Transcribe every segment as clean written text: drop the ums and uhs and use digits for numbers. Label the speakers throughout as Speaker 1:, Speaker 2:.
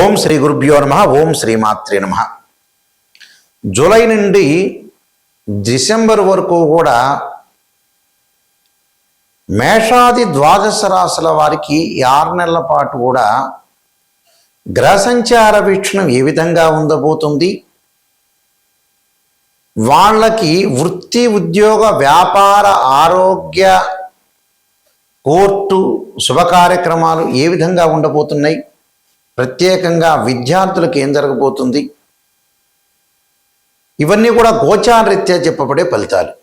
Speaker 1: ఓం శ్రీ గురుభ్యో నమః. ఓం శ్రీమాత్రే నమః. జూలై నుండి డిసెంబర్ వరకు కూడా మేషాది ద్వాదశ రాశుల వారికి ఈ 6 నెలల పాటు కూడా గ్రహ సంచార వీక్షణం ఏ విధంగా ఉండబోతుంది, వాళ్ళకి వృత్తి, ఉద్యోగ, వ్యాపార, ఆరోగ్య, కోర్టు శుభ కార్యక్రమాలు ఏ విధంగా ఉండబోతున్నాయి, ప్రత్యేకంగా విద్యార్థులకు ఏం జరగబోతుంది, ఇవన్నీ కూడా గోచారరీత్యా చెప్పబడే ఫలితాలు.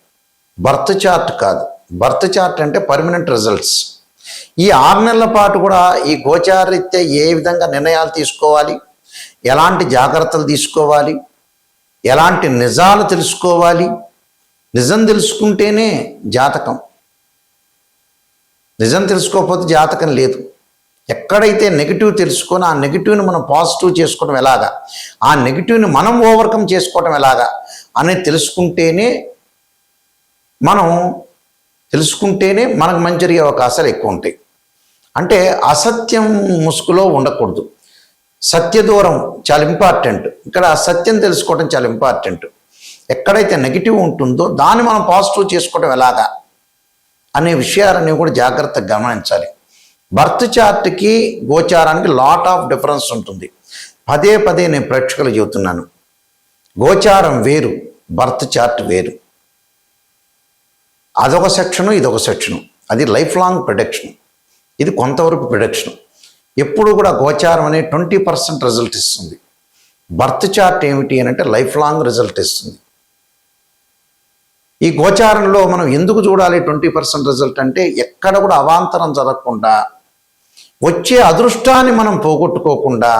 Speaker 1: బర్త్ చార్ట్ కాదు. బర్త్ చార్ట్ అంటే పర్మనెంట్ రిజల్ట్స్. ఈ 6 నెలల పాటు కూడా ఈ గోచారరీత్యా ఏ విధంగా నిర్ణయాలు తీసుకోవాలి, ఎలాంటి జాగ్రత్తలు తీసుకోవాలి, ఎలాంటి నిజాలు తెలుసుకోవాలి. నిజం తెలుసుకుంటేనే జాతకం, నిజం తెలుసుకోకపోతే జాతకం లేదు. ఎక్కడైతే నెగిటివ్ తెలుసుకొని ఆ నెగిటివ్ని మనం పాజిటివ్ చేసుకోవడం ఎలాగా, ఆ నెగిటివ్ని మనం ఓవర్కమ్ చేసుకోవడం ఎలాగా అనేది తెలుసుకుంటేనే మనకు మంచి జరిగే అవకాశాలు ఎక్కువ ఉంటాయి. అంటే అసత్యం ముసుగులో ఉండకూడదు. సత్య దూరం చాలా ఇంపార్టెంట్. ఇక్కడ సత్యం తెలుసుకోవడం చాలా ఇంపార్టెంట్. ఎక్కడైతే నెగిటివ్ ఉంటుందో దాన్ని మనం పాజిటివ్ చేసుకోవడం ఎలాగా అనే విషయాలన్నీ కూడా జాగ్రత్తగా గమనించాలి. బర్త్ చార్ట్కి గోచారానికి లాట్ ఆఫ్ డిఫరెన్స్ ఉంటుంది. పదే పదే నేను ప్రేక్షకులు చెబుతున్నాను, గోచారం వేరు, బర్త్ చార్ట్ వేరు. అదొక సెక్షను, ఇదొక సెక్షను. అది లైఫ్ లాంగ్ ప్రిడిక్షన్, ఇది కొంతవరకు ప్రిడిక్షన్. ఎప్పుడు కూడా గోచారం అనేది 20% రిజల్ట్ ఇస్తుంది. బర్త్ చార్ట్ ఏమిటి అని అంటే లైఫ్ లాంగ్ రిజల్ట్ ఇస్తుంది. ఈ గోచారంలో మనం ఎందుకు చూడాలి 20% రిజల్ట్ అంటే, ఎక్కడ కూడా అవాంతరం జరగకుండా, వచ్చే అదృష్టాన్ని మనం పోగొట్టుకోకుండా,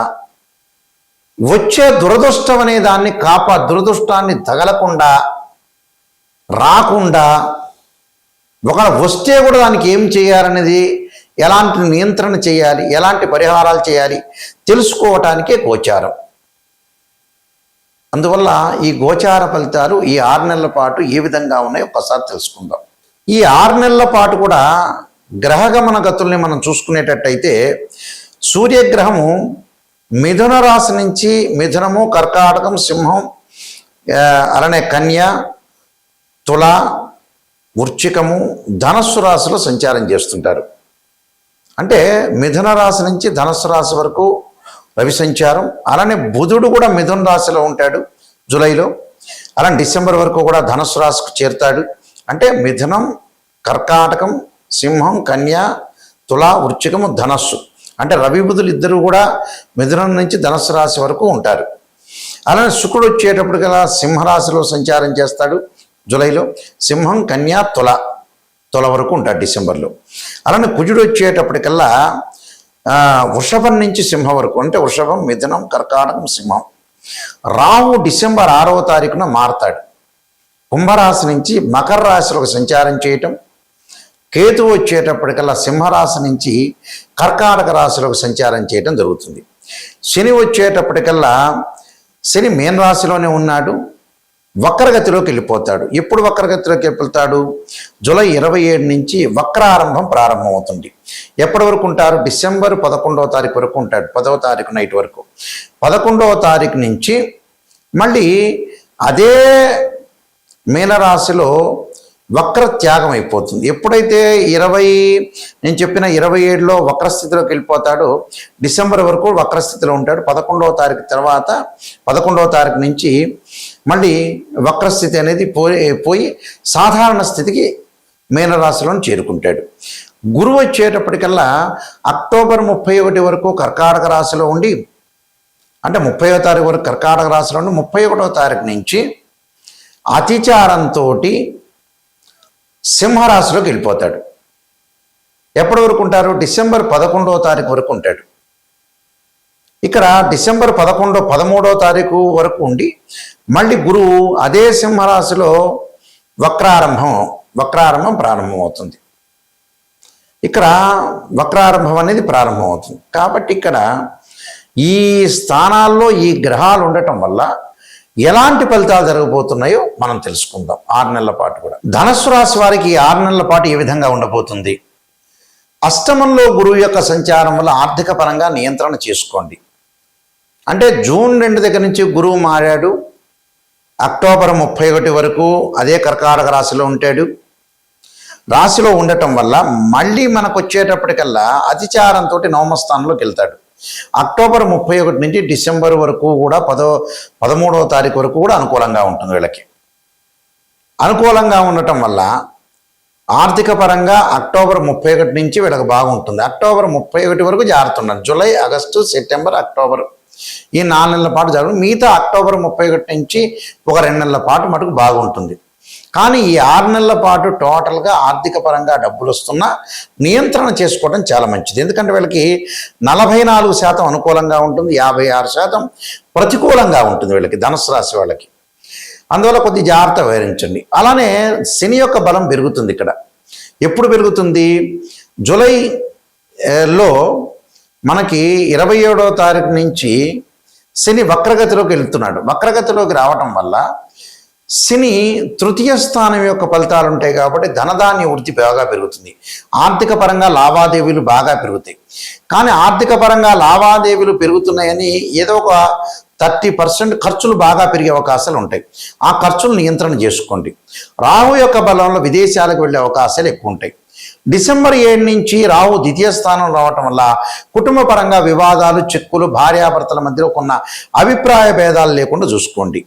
Speaker 1: వచ్చే దురదృష్టం అనే దాన్ని దురదృష్టాన్ని తగలకుండా, రాకుండా, ఒకవేళ వస్తే కూడా దానికి ఏం చేయాలనేది, ఎలాంటి నియంత్రణ చేయాలి, ఎలాంటి పరిహారాలు చేయాలి తెలుసుకోవటానికే గోచారం. అందువల్ల ఈ గోచార ఫలితాలు ఈ 6 నెలల పాటు ఏ విధంగా ఉన్నాయో ఒకసారి తెలుసుకుందాం. ఈ 6 నెలల పాటు కూడా గ్రహగమన గతుల్ని మనం చూసుకునేటట్టయితే, సూర్యగ్రహము మిథున రాశి నుంచి మిథునము, కర్కాటకం, సింహం, అలానే కన్య, తుల, వృశ్చికము, ధనస్సు రాశిలో సంచారం చేస్తుంటారు. అంటే మిథున రాశి నుంచి ధనస్సు రాశి వరకు రవి సంచారం. అలానే బుధుడు కూడా మిథున రాశిలో ఉంటాడు జూలైలో. అలానే డిసెంబర్ వరకు కూడా ధనస్సు రాశికి చేరుతాడు. అంటే మిథునం, కర్కాటకం, సింహం, కన్య, తుల, వృశ్చికము, ధనస్సు. అంటే రవి బుధులు ఇద్దరు కూడా మిథునం నుంచి ధనస్సు రాశి వరకు ఉంటారు. అలానే శుక్రుడు వచ్చేటప్పటికల్లా సింహరాశిలో సంచారం చేస్తాడు జూలైలో. సింహం, కన్య, తుల వరకు ఉంటాడు డిసెంబర్లో. అలానే కుజుడు వచ్చేటప్పటికల్లా వృషభం నుంచి సింహం వరకు, అంటే వృషభం, మిథునం, కర్కాటకం, సింహం. రాహు డిసెంబర్ 6వ తారీఖున మారతాడు. కుంభరాశి నుంచి మకర రాశిలోకి సంచారం చేయటం. కేతు వచ్చేటప్పటికల్లా సింహరాశి నుంచి కర్కాటక రాశిలోకి సంచారం చేయటం జరుగుతుంది. శని వచ్చేటప్పటికల్లా శని మీన రాశిలోనే ఉన్నాడు, వక్రగతిలోకి వెళ్ళిపోతాడు. ఎప్పుడు వక్రగతిలోకి వెళ్తాడు? జూలై 27 నుంచి వక్రారంభం ప్రారంభమవుతుంది. ఎప్పటి వరకు ఉంటారు? డిసెంబర్ 11వ తారీఖు వరకు ఉంటాడు. 10వ తారీఖు నైట్ వరకు. 11వ తారీఖు నుంచి మళ్ళీ అదే మీనరాశిలో వక్ర త్యాగం అయిపోతుంది. ఎప్పుడైతే నేను చెప్పిన 27లో వక్రస్థితిలోకి వెళ్ళిపోతాడో, డిసెంబర్ వరకు వక్రస్థితిలో ఉంటాడు. 11వ తారీఖు తర్వాత 11వ తారీఖు నుంచి మళ్ళీ వక్రస్థితి అనేది పోయి సాధారణ స్థితికి మీనరాశిలో చేరుకుంటాడు. గురువు వచ్చేటప్పటికల్లా అక్టోబర్ 31 వరకు కర్కాటక రాశిలో ఉండి, అంటే 30వ తారీఖు వరకు కర్కాటక రాశిలో ఉండి 31వ తారీఖు నుంచి అతిచారంతో సింహరాశిలోకి వెళ్ళిపోతాడు. ఎప్పటి వరకు ఉంటారు? డిసెంబర్ 11వ తారీఖు వరకు ఉంటాడు. ఇక్కడ డిసెంబర్ 13వ తారీఖు వరకు ఉండి మళ్ళీ గురువు అదే సింహరాశిలో వక్రారంభం ప్రారంభమవుతుంది. ఇక్కడ వక్రారంభం అనేది ప్రారంభమవుతుంది. కాబట్టి ఇక్కడ ఈ స్థానాల్లో ఈ గ్రహాలు ఉండటం వల్ల ఎలాంటి ఫలితాలు జరగబోతున్నాయో మనం తెలుసుకుందాం. 6 నెలల పాటు కూడా ధనస్సు రాశి వారికి 6 నెలల పాటు ఏ విధంగా ఉండబోతుంది? అష్టమంలో గురువు యొక్క సంచారం వల్ల ఆర్థిక పరంగా నియంత్రణ చేసుకోండి. అంటే జూన్ 2 దగ్గర నుంచి గురువు మారాడు, అక్టోబర్ 31 వరకు అదే కర్కాటక రాశిలో ఉంటాడు. రాశిలో ఉండటం వల్ల మళ్ళీ మనకు వచ్చేటప్పటికల్లా అతిచారంతో నవమ స్థానంలోకి వెళ్తాడు. అక్టోబర్ 31 నుంచి డిసెంబర్ వరకు కూడా 13వ తారీఖు వరకు కూడా అనుకూలంగా ఉంటుంది వీళ్ళకి. అనుకూలంగా ఉండటం వల్ల ఆర్థిక పరంగా అక్టోబర్ 31 నుంచి వీళ్ళకి బాగుంటుంది. అక్టోబర్ 31 వరకు జారుతున్నారు. జూలై, ఆగస్టు, సెప్టెంబర్, అక్టోబర్ ఈ 4 నెలల పాటు జరగదు. మిగతా అక్టోబర్ 31 నుంచి ఒక 2 నెలల పాటు మటుకు బాగుంటుంది. కానీ ఈ 6 నెలల పాటు టోటల్గా ఆర్థిక పరంగా డబ్బులు వస్తున్నా నియంత్రణ చేసుకోవడం చాలా మంచిది. ఎందుకంటే వీళ్ళకి 44% అనుకూలంగా ఉంటుంది, 56% ప్రతికూలంగా ఉంటుంది వీళ్ళకి, ధనుసు రాశి వాళ్ళకి. అందువల్ల కొద్ది జాగ్రత్త వహించండి. అలానే శని యొక్క బలం పెరుగుతుంది. ఇక్కడ ఎప్పుడు పెరుగుతుంది? జూలైలో మనకి 27వ తారీఖు నుంచి శని వక్రగతిలోకి వెళ్తున్నాడు. వక్రగతిలోకి రావటం వల్ల శని తృతీయ స్థానం యొక్క ఫలితాలు ఉంటాయి కాబట్టి ధనధాన్య వృద్ధి బాగా పెరుగుతుంది. ఆర్థిక పరంగా లావాదేవీలు బాగా పెరుగుతాయి. కానీ ఆర్థిక పరంగా లావాదేవీలు పెరుగుతున్నాయని ఏదో ఒక 30% ఖర్చులు బాగా పెరిగే అవకాశాలు ఉంటాయి. ఆ ఖర్చులు నియంత్రణ చేసుకోండి. రాహు యొక్క బలంలో విదేశాలకు వెళ్ళే అవకాశాలు ఎక్కువ ఉంటాయి. డిసెంబర్ 7 నుంచి రాహు ద్వితీయ స్థానం రావటం వల్ల కుటుంబ పరంగా వివాదాలు, చిక్కులు, భార్యాభర్తల మధ్యలో కొన్న అభిప్రాయ భేదాలు లేకుండా చూసుకోండి.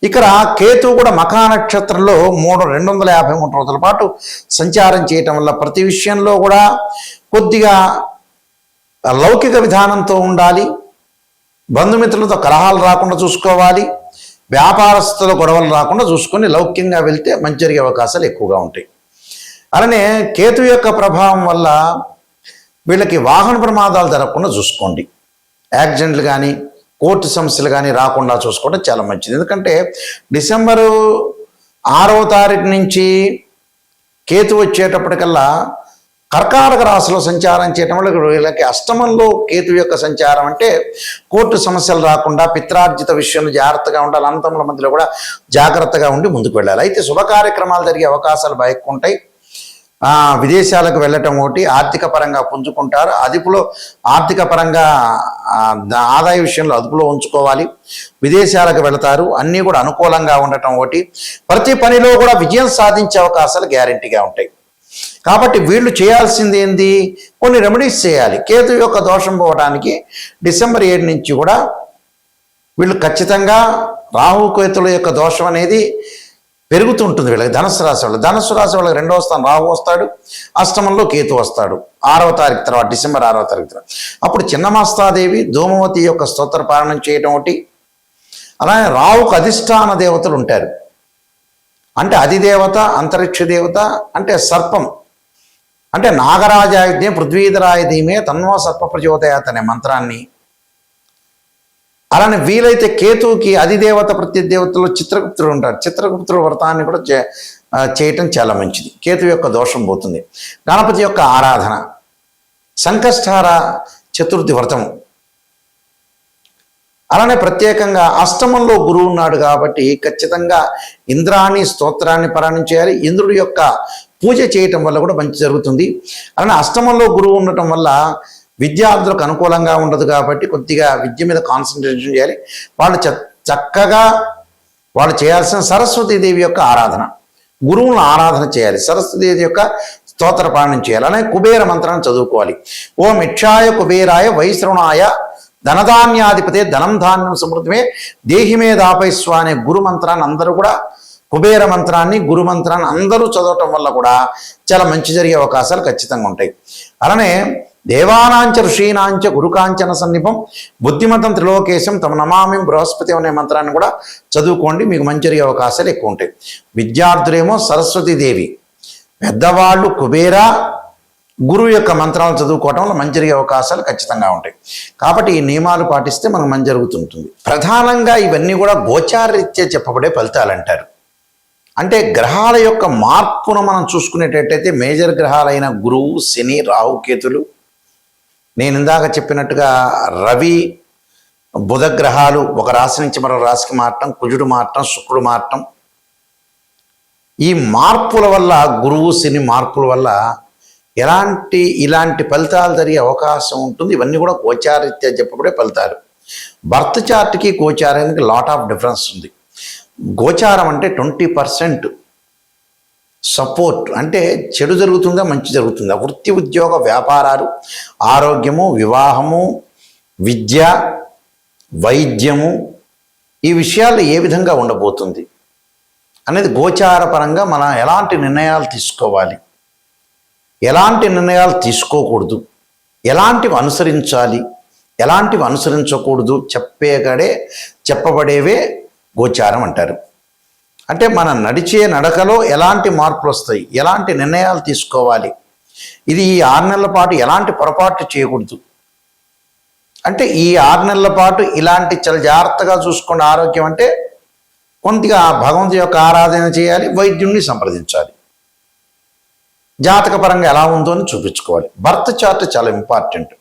Speaker 1: ఇక్కడ కేతు కూడా మఖా నక్షత్రంలో 253 రోజుల పాటు సంచారం చేయటం వల్ల ప్రతి విషయంలో కూడా కొద్దిగా లౌకిక విధానంతో ఉండాలి. బంధుమిత్రులతో కలహాలు రాకుండా చూసుకోవాలి. వ్యాపారస్తుల గొడవలు రాకుండా చూసుకొని లౌక్యంగా వెళ్తే మంచి జరిగే అవకాశాలు ఎక్కువగా ఉంటాయి. అలానే కేతు యొక్క ప్రభావం వల్ల వీళ్ళకి వాహన ప్రమాదాలు జరగకుండా చూసుకోండి. యాక్సిడెంట్లు కానీ కోర్టు సమస్యలు కానీ రాకుండా చూసుకోవడం చాలా మంచిది. ఎందుకంటే డిసెంబరు 6వ తారీఖు నుంచి కేతు వచ్చేటప్పటికల్లా కర్కాటక రాశిలో సంచారం చేయటం వల్ల వీళ్ళకి అష్టమంలో కేతు యొక్క సంచారం అంటే కోర్టు సమస్యలు రాకుండా పిత్రార్జిత విషయంలో జాగ్రత్తగా ఉండాలి. అనంతముల మధ్యలో కూడా జాగ్రత్తగా ఉండి ముందుకు వెళ్ళాలి. అయితే శుభ కార్యక్రమాలు జరిగే అవకాశాలు బాగా ఎక్కువ ఉంటాయి. విదేశాలకు వెళ్ళటం ఒకటి, ఆర్థిక పరంగా పుంజుకుంటారు. అదుపులో ఆర్థిక పరంగా ఆదాయ విషయంలో అదుపులో ఉంచుకోవాలి. విదేశాలకు వెళతారు. అన్నీ కూడా అనుకూలంగా ఉండటం ఒకటి. ప్రతి పనిలో కూడా విజయం సాధించే అవకాశాలు గ్యారెంటీగా ఉంటాయి. కాబట్టి వీళ్ళు చేయాల్సింది ఏంది? కొన్ని రెమెడీస్ చేయాలి. కేతు యొక్క దోషం పోవడానికి డిసెంబర్ 7 నుంచి కూడా వీళ్ళు ఖచ్చితంగా రాహు కేతుల యొక్క దోషం అనేది పెరుగుతుంటుంది వీళ్ళకి. ధనుసు రాశి వాళ్ళకి 2వ స్థానం రాహు వస్తాడు, అష్టమంలో కేతు వస్తాడు 6వ తారీఖు తర్వాత, డిసెంబర్ 6వ తారీఖు తర్వాత. అప్పుడు చిన్నమస్తాదేవి ధూమవతి యొక్క స్తోత్ర పారాయణం చేయటం ఒకటి. అలానే రాహుకు అధిష్టాన దేవతలు ఉంటారు. అంటే అధిదేవత, అంతరిక్ష దేవత అంటే సర్పం, అంటే నాగరాజాయుధ్యం పృథ్వీధరాయ ధీమే తన్వో సర్ప ప్రచోదయాత్ అనే మంత్రాన్ని. అలానే వీలైతే కేతువుకి అధిదేవత ప్రత్యదేవతలో చిత్రగుప్తుడు ఉంటారు. చిత్రగుప్తుడు వ్రతాన్ని కూడా చేయటం చాలా మంచిది. కేతు యొక్క దోషం పోతుంది. గణపతి యొక్క ఆరాధన, సంకష్టహార చతుర్థి వ్రతం. అలానే ప్రత్యేకంగా అష్టమంలో గురువు ఉన్నాడు కాబట్టి ఖచ్చితంగా ఇంద్రాన్ని స్తోత్రాన్ని పారాయణం చేయాలి. ఇంద్రుడి యొక్క పూజ చేయటం వల్ల కూడా మంచి జరుగుతుంది. అలానే అష్టమంలో గురువు ఉండటం వల్ల విద్యార్థులకు అనుకూలంగా ఉండదు కాబట్టి కొద్దిగా విద్య మీద కాన్సన్ట్రేషన్ చేయాలి. వాళ్ళు చక్కగా వాళ్ళు చేయాల్సిన సరస్వతీదేవి యొక్క ఆరాధన, గురువులను ఆరాధన చేయాలి. సరస్వతీదేవి యొక్క స్తోత్ర పారాయణం చేయాలి. అలానే కుబేర మంత్రాన్ని చదువుకోవాలి. ఓం ఇక్షాయ కుబేరాయ వైశ్రవణాయ ధనధాన్యాధిపతే ధనం ధాన్యం సమృద్ధమే దేహిమే దాపైస్వ అనే గురు మంత్రాన్ని అందరూ కూడా, కుబేర మంత్రాన్ని, గురు మంత్రాన్ని అందరూ చదవటం వల్ల కూడా చాలా మంచి జరిగే అవకాశాలు ఖచ్చితంగా ఉంటాయి. అలానే దేవానాంచ ఋషీనాంచ గురుకాంచన సన్నిపం బుద్ధిమంతం త్రిలోకేశం తమ నమామి బృహస్పతి అనే మంత్రాన్ని కూడా చదువుకోండి. మీకు మంచి జరిగే అవకాశాలు ఎక్కువ ఉంటాయి. విద్యార్థులేమో సరస్వతీదేవి, పెద్దవాళ్ళు కుబేర, గురువు యొక్క మంత్రాలు చదువుకోవటం వల్ల మంచి జరిగే అవకాశాలు ఖచ్చితంగా ఉంటాయి. కాబట్టి ఈ నియమాలు పాటిస్తే మనకు మంచి జరుగుతుంటుంది. ప్రధానంగా ఇవన్నీ కూడా గోచారరీత్యా చెప్పబడే ఫలితాలు అంటారు. అంటే గ్రహాల యొక్క మార్పును మనం చూసుకునేటట్టయితే మేజర్ గ్రహాలైన గురువు, శని, రాహు, కేతులు, నేను ఇందాక చెప్పినట్టుగా రవి, బుధ గ్రహాలు ఒక రాశి నుంచి మరో రాశికి మారటం, కుజుడు మారటం, శుక్రుడు మారటం, ఈ మార్పుల వల్ల, గురువు శని మార్పుల వల్ల ఇలాంటి ఫలితాలు జరిగే అవకాశం ఉంటుంది. ఇవన్నీ కూడా గోచారరీత్యా చెప్పబడే ఫలితాలు. బర్త్ చార్ట్కి గోచారానికి లాట్ ఆఫ్ డిఫరెన్స్ ఉంది. గోచారం అంటే 20% సపోర్ట్, అంటే చెడు జరుగుతుందా మంచి జరుగుతుందా, వృత్తి ఉద్యోగ వ్యాపారాలు, ఆరోగ్యము, వివాహము, విద్య, వైద్యము, ఈ విషయాలు ఏ విధంగా ఉండబోతుంది అనేది గోచారపరంగా మనం ఎలాంటి నిర్ణయాలు తీసుకోవాలి, ఎలాంటి నిర్ణయాలు తీసుకోకూడదు, ఎలాంటివి అనుసరించాలి, ఎలాంటివి అనుసరించకూడదు చెప్పబడేవే గోచారం అంటారు. అంటే మన నడిచే నడకలో ఎలాంటి మార్పులు వస్తాయి, ఎలాంటి నిర్ణయాలు తీసుకోవాలి, ఇది ఈ 6 నెలల పాటు ఎలాంటి పొరపాట్లు చేయకూడదు, అంటే ఈ 6 నెలల పాటు ఇలాంటి చాలా జాగ్రత్తగా చూసుకోండి. ఆరోగ్యం అంటే కొద్దిగా భగవంతుడి యొక్క ఆరాధన చేయాలి, వైద్యుడిని సంప్రదించాలి, జాతకపరంగా ఎలా ఉందో అని చూపించుకోవాలి. బర్త్ చార్ట్ చాలా ఇంపార్టెంట్.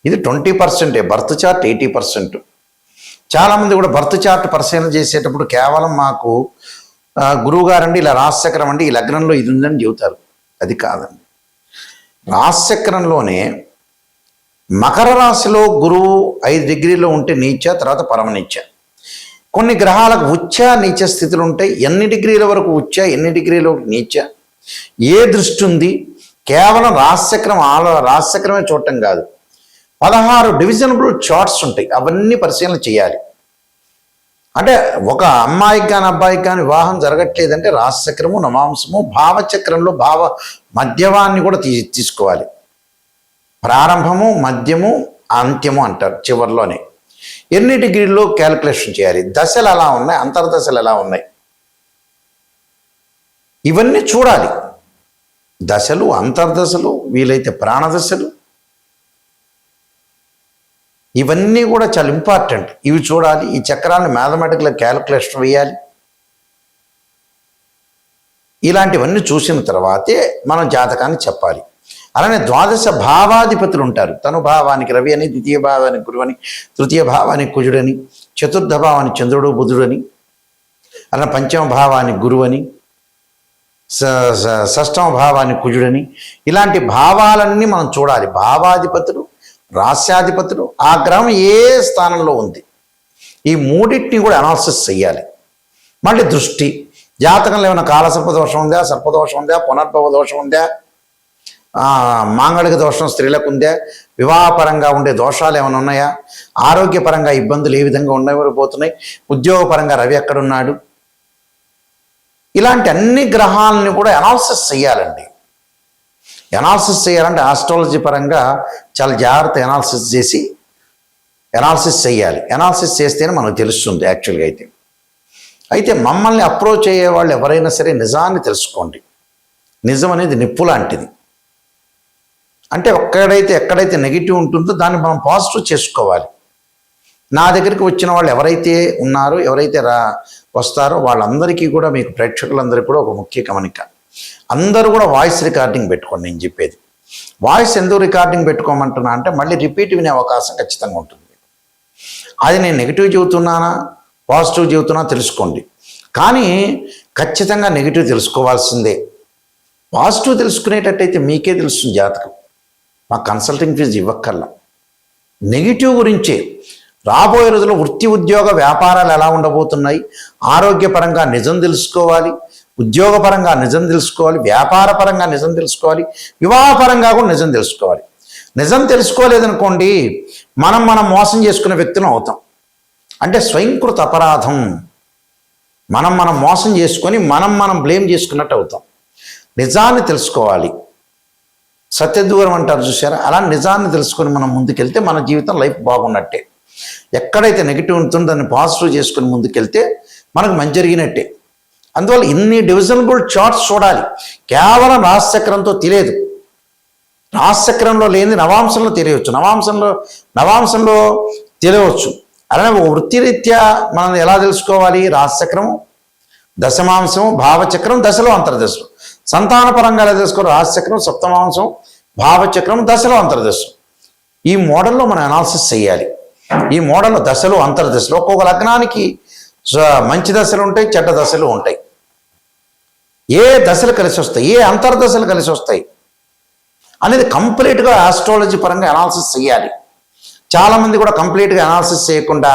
Speaker 1: ఇది 20%, బర్త్ చార్ట్ 80%. చాలామంది కూడా బర్త్ చార్ట్ పరిశీలన చేసేటప్పుడు కేవలం మాకు గురువు గారండి ఇలా రాశిచక్రం అండి ఈ లగ్నంలో ఇది ఉందని చెబుతారు. అది కాదండి. రాశిచక్రంలోనే మకర రాశిలో గురువు 5 డిగ్రీలో ఉంటే నీచ, తర్వాత పరమనీచ. కొన్ని గ్రహాలకు ఉచ్చ నీచ స్థితులు ఉంటాయి. ఎన్ని డిగ్రీల వరకు ఉచ్చ, ఎన్ని డిగ్రీల వరకు నీచ, ఏ దృష్టి ఉంది, కేవలం రాశిచక్రమే చూడటం కాదు, 16 డివిజనబుల్ చార్ట్స్ ఉంటాయి, అవన్నీ పరిశీలన చేయాలి. అంటే ఒక అమ్మాయికి కానీ అబ్బాయికి కానీ వివాహం జరగట్లేదంటే రాశిచక్రము, నవాంశము, భావచక్రంలో మధ్యవాన్ని కూడా తీసుకోవాలి. ప్రారంభము, మధ్యము, అంత్యము అంటారు చివరిలోనే. ఎన్ని డిగ్రీల్లో క్యాలిక్యులేషన్ చేయాలి, దశలు ఎలా ఉన్నాయి, అంతర్దశలు ఎలా ఉన్నాయి, ఇవన్నీ చూడాలి. దశలు, అంతర్దశలు, వీలైతే ప్రాణదశలు, ఇవన్నీ కూడా చాలా ఇంపార్టెంట్. ఇవి చూడాలి. ఈ చక్రాన్ని మ్యాథమెటికల్ క్యాలిక్యులేషన్ వేయాలి. ఇలాంటివన్నీ చూసిన తర్వాతే మనం జాతకాన్ని చెప్పాలి. అలానే ద్వాదశ భావాధిపతులు ఉంటారు. తను భావానికి రవి అని, ద్వితీయ భావానికి గురువు అని, తృతీయ భావానికి కుజుడని, చతుర్థ భావానికి చంద్రుడు బుధుడని, అలా పంచమ భావానికి గురువు అని, షష్టమ భావానికి కుజుడని, ఇలాంటి భావాలన్నీ మనం చూడాలి. భావాధిపతులు, రాస్యాధిపతులు, ఆ గ్రహం ఏ స్థానంలో ఉంది, ఈ మూడింటిని కూడా అనాలిసిస్ చేయాలి. మళ్ళీ దృష్టి, జాతకంలో ఏమైనా కాలసర్పదోషం ఉందా, సర్పదోషం ఉందా, పునర్భవ దోషం ఉందా, మాంగళిక దోషం స్త్రీలకు ఉందా, వివాహపరంగా ఉండే దోషాలు ఏమైనా ఉన్నాయా, ఆరోగ్యపరంగా ఇబ్బందులు ఏ విధంగా ఉండబోతున్నాయి, ఉద్యోగపరంగా రవి ఎక్కడున్నాడు, ఇలాంటి అన్ని గ్రహాలని కూడా అనాలిసిస్ చేయాలండి. అనాలిసిస్ చేయాలంటే ఆస్ట్రాలజీ పరంగా చాలా జాగ్రత్త అనాలిసిస్ చేయాలి. అనాలిసిస్ చేస్తేనే మనకు తెలుస్తుంది యాక్చువల్గా. అయితే మమ్మల్ని అప్రోచ్ అయ్యే వాళ్ళు ఎవరైనా సరే నిజాన్ని తెలుసుకోండి. నిజం అనేది నిప్పు లాంటిది. అంటే ఎక్కడైతే నెగిటివ్ ఉంటుందో దాన్ని మనం పాజిటివ్ చేసుకోవాలి. నా దగ్గరికి వచ్చిన వాళ్ళు ఎవరైతే ఉన్నారో, ఎవరైతే వస్తారో వాళ్ళందరికీ కూడా, మీకు ప్రేక్షకులందరికీ కూడా ఒక ముఖ్య గమనిక, అందరూ కూడా వాయిస్ రికార్డింగ్ పెట్టుకోండి. నేను చెప్పేది వాయిస్ ఎందుకు రికార్డింగ్ పెట్టుకోమంటున్నా అంటే మళ్ళీ రిపీట్ వినే అవకాశం ఖచ్చితంగా ఉంటుంది. అది నేను నెగిటివ్ చెబుతున్నానా పాజిటివ్ చెబుతున్నా తెలుసుకోండి. కానీ ఖచ్చితంగా నెగిటివ్ తెలుసుకోవాల్సిందే. పాజిటివ్ తెలుసుకునేటట్టయితే మీకే తెలుస్తుంది జాతకం, మా కన్సల్టింగ్ ఫీజు ఇవ్వక్కర్లా. నెగిటివ్ గురించే రాబోయే రోజుల్లో వృత్తి ఉద్యోగ వ్యాపారాలు ఎలా ఉండబోతున్నాయి, ఆరోగ్యపరంగా నిజం తెలుసుకోవాలి, ఉద్యోగపరంగా నిజం తెలుసుకోవాలి, వ్యాపారపరంగా నిజం తెలుసుకోవాలి, వివాహపరంగా కూడా నిజం తెలుసుకోవాలి. నిజం తెలుసుకోలేదనుకోండి మనం మోసం చేసుకునే వ్యక్తులం అవుతాం. అంటే స్వయంకృత అపరాధం. మనం మోసం చేసుకొని మనం బ్లేమ్ చేసుకున్నట్టు అవుతాం. నిజాన్ని తెలుసుకోవాలి. సత్యదూరం అంటారు చూసారా, అలా నిజాన్ని తెలుసుకొని మనం ముందుకెళ్తే మన జీవితం లైఫ్ బాగున్నట్టే. ఎక్కడైతే నెగిటివ్ ఉంటుందో దాన్ని పాజిటివ్ చేసుకుని ముందుకెళ్తే మనకు మంచి జరిగినట్టే. అందువల్ల ఇన్ని డివిజనబుల్ చార్ట్స్ చూడాలి. కేవలం రాశిచక్రంతో తెలియదు. రాశిచక్రంలో లేని నవాంశంలో తెలియవచ్చు, నవాంశంలో తెలియవచ్చు. అలానే వృత్తిరీత్యా మనం ఎలా తెలుసుకోవాలి, రాశిచక్రము, దశమాంశం, భావచక్రం, దశలో అంతర్దశలు. సంతానపరంగా ఎలా తెలుసుకోవాలి, రాశిచక్రం, సప్తమాంశం, భావచక్రం, దశలో అంతర్దశలు. ఈ మోడల్లో మనం అనాలిసిస్ చేయాలి. ఈ మోడల్లో దశలు అంతర్దశలు, ఒక్కొక్క లగ్నానికి మంచి దశలు ఉంటాయి, చెడ్డ దశలు ఉంటాయి. ఏ దశలు కలిసి వస్తాయి, ఏ అంతర్దశలు కలిసి వస్తాయి అనేది కంప్లీట్గా ఆస్ట్రాలజీ పరంగా అనాలిసిస్ చేయాలి. చాలామంది కూడా కంప్లీట్గా అనాలిసిస్ చేయకుండా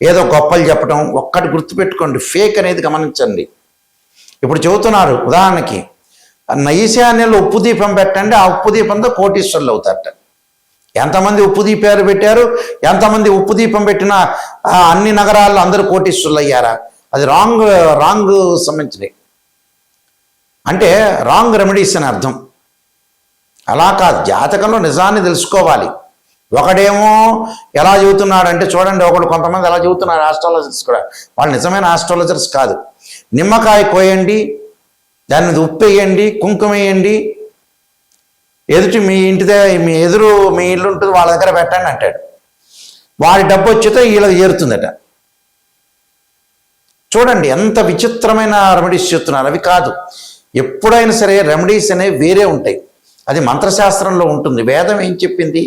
Speaker 1: ఏదో గొప్పలు చెప్పడం. ఒక్కటి గుర్తుపెట్టుకోండి, ఫేక్ అనేది గమనించండి. ఇప్పుడు చెబుతున్నారు ఉదాహరణకి, ఈశాన్యంలో ఉప్పు దీపం పెట్టండి, ఆ ఉప్పు దీపంతో కోటీశ్వరులు అవుతారట. ఎంతమంది ఉప్పు దీపాలు పెట్టారు, ఎంతమంది ఉప్పు దీపం పెట్టిన అన్ని నగరాల్లో అందరూ కోటీశ్వరులు అయ్యారా? అది రాంగ్ సంబంధించినవి, అంటే రాంగ్ రెమెడీస్ అని అర్థం. అలా కాదు, జాతకంలో నిజాన్ని తెలుసుకోవాలి. ఒకడేమో ఎలా చెబుతున్నాడంటే చూడండి, కొంతమంది ఎలా చెబుతున్నారు ఆస్ట్రాలజర్స్ కూడా, వాళ్ళు నిజమైన ఆస్ట్రాలజర్స్ కాదు. నిమ్మకాయ కోయండి, దాని మీద ఉప్పు వేయండి, కుంకుమ వేయండి, మీ ఎదురు మీ ఇల్లు ఉంటుంది వాళ్ళ దగ్గర పెట్టండి అంటాడు. వాడి డబ్బు వచ్చితే వీళ్ళకి చేరుతుందట. చూడండి ఎంత విచిత్రమైన రెమెడీస్ చెప్తున్నారు. అవి కాదు, ఎప్పుడైనా సరే రెమెడీస్ అనేవి వేరే ఉంటాయి. అది మంత్రశాస్త్రంలో ఉంటుంది. వేదం ఏం చెప్పింది?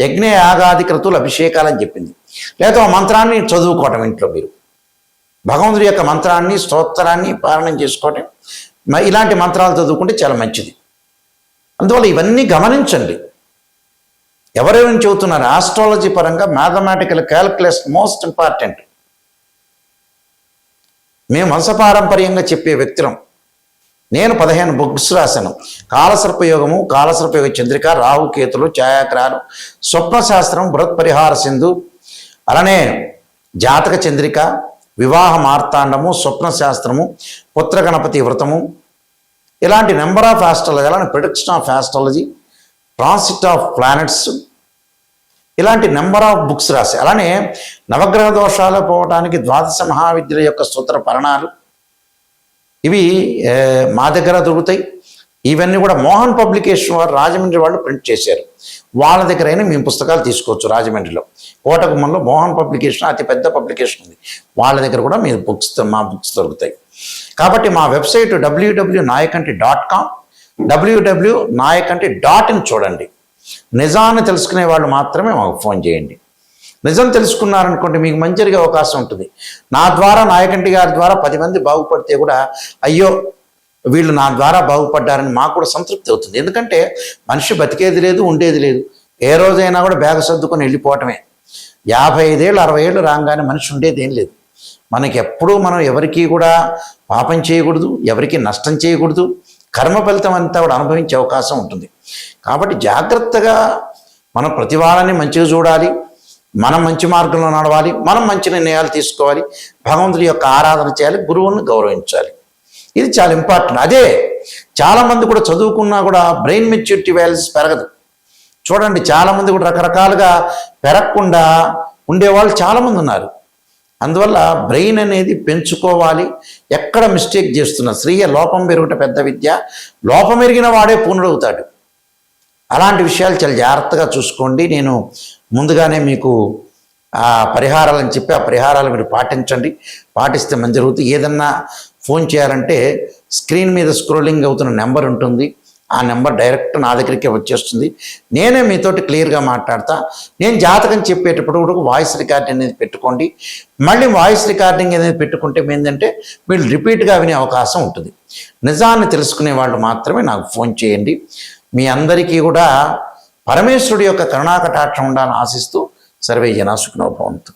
Speaker 1: యజ్ఞ యాగాది క్రతువులు అభిషేకాలని చెప్పింది. లేదా ఆ మంత్రాన్ని చదువుకోవటం ఇంట్లో మీరు భగవంతుడి యొక్క మంత్రాన్ని స్తోత్రాన్ని పారాయణం చేసుకోవటం, ఇలాంటి మంత్రాలు చదువుకుంటే చాలా మంచిది. అందువల్ల ఇవన్నీ గమనించండి. ఎవరెవరిని చెబుతున్నారు ఆస్ట్రాలజీ పరంగా, మ్యాథమెటికల్ క్యాలిక్యులేషన్ మోస్ట్ ఇంపార్టెంట్. మేము వంశపారంపర్యంగా చెప్పే వ్యక్తులం. నేను 15 బుక్స్ రాశాను. కాలసర్పయోగము, కాలసర్పయోగ చంద్రిక, రాహుకేతులు, ఛాయాగ్రహాలు, స్వప్నశాస్త్రం, బృహత్పరిహార సింధు, అలానే జాతక చంద్రిక, వివాహ మార్తాండము, స్వప్నశాస్త్రము, పుత్ర గణపతి వ్రతము, ఇలాంటి నెంబర్ ఆఫ్ ఆస్ట్రాలజీ, అలానే prediction of astrology, transit of planets, ఇలాంటి నెంబర్ ఆఫ్ బుక్స్ రాసి, అలానే నవగ్రహ దోషాలు పోవడానికి ద్వాదశ మహావిద్యల యొక్క సూత్ర పరణాలు, ఇవి మా దగ్గర దొరుకుతాయి. ఇవన్నీ కూడా మోహన్ పబ్లికేషన్ వారు రాజమండ్రి వాళ్ళు ప్రింట్ చేశారు. వాళ్ళ దగ్గరైనా మేము పుస్తకాలు తీసుకోవచ్చు. రాజమండ్రిలో కోటగుమ్మంలో మోహన్ పబ్లికేషన్ అతి పెద్ద పబ్లికేషన్ ఉంది. వాళ్ళ దగ్గర కూడా మా బుక్స్ దొరుకుతాయి. కాబట్టి మా వెబ్సైట్ www.nayakanti.com, www.nayakanti.in చూడండి. నిజాన్ని తెలుసుకునే వాళ్ళు మాత్రమే మాకు ఫోన్ చేయండి. నిజం తెలుసుకున్నారనుకోండి మీకు మంచి జరిగే అవకాశం ఉంటుంది. నా ద్వారా, నాయకంటి గారి ద్వారా 10 మంది బాగుపడితే కూడా అయ్యో వీళ్ళు నా ద్వారా బాగుపడ్డారని మాకు కూడా సంతృప్తి అవుతుంది. ఎందుకంటే మనిషి బతికేది లేదు, ఉండేది లేదు. ఏ రోజైనా కూడా బ్యాగ్ సర్దుకొని వెళ్ళిపోవటమే. 55 ఏళ్ళు 60 ఏళ్ళు రాగానే మనిషి ఉండేది ఏం లేదు. మనకి ఎప్పుడూ మనం ఎవరికి కూడా పాపం చేయకూడదు, ఎవరికి నష్టం చేయకూడదు. కర్మ ఫలితం అంతా కూడా అనుభవించే అవకాశం ఉంటుంది. కాబట్టి జాగ్రత్తగా మనం ప్రతి వాళ్ళని మంచిగా చూడాలి, మనం మంచి మార్గంలో నడవాలి, మనం మంచి నిర్ణయాలు తీసుకోవాలి, భగవంతుడి యొక్క ఆరాధన చేయాలి, గురువుని గౌరవించాలి. ఇది చాలా ఇంపార్టెంట్. అదే చాలామంది కూడా చదువుకున్నా కూడా బ్రెయిన్ మెచ్యూరిటీ వాల్యూస్ పెరగదు. చూడండి చాలామంది కూడా రకరకాలుగా పెరగకుండా ఉండేవాళ్ళు చాలామంది ఉన్నారు. అందువల్ల బ్రెయిన్ అనేది పెంచుకోవాలి. ఎక్కడ మిస్టేక్ చేస్తున్నా స్త్రీయ లోపం పెరుగుట పెద్ద విద్య, లోపం ఎరిగిన వాడే పూర్ణుడవుతాడు. అలాంటి విషయాలు చాలా జాగ్రత్తగా చూసుకోండి. నేను ముందుగానే మీకు ఆ పరిహారాలని చెప్పి ఆ పరిహారాలు మీరు పాటించండి. పాటిస్తే మంచి జరుగుతుంది. ఏదన్నా ఫోన్ చేయాలంటే స్క్రీన్ మీద స్క్రోలింగ్ అవుతున్న నెంబర్ ఉంటుంది. ఆ నెంబర్ డైరెక్ట్ నా దగ్గరికి వచ్చేస్తుంది. నేనే మీతోటి క్లియర్గా మాట్లాడతా. నేను జాతకం చెప్పేటప్పుడు కూడా వాయిస్ రికార్డింగ్ అనేది పెట్టుకోండి. మళ్ళీ వాయిస్ రికార్డింగ్ అనేది పెట్టుకుంటే ఏంటంటే మీరు రిపీట్గా వినే అవకాశం ఉంటుంది. నిజాన్ని తెలుసుకునే వాళ్ళు మాత్రమే నాకు ఫోన్ చేయండి. మీ అందరికీ కూడా పరమేశ్వరుడి యొక్క కరుణాకటాక్షం ఉండాలని ఆశిస్తూ సర్వే జనా సుఖినో భవంతు.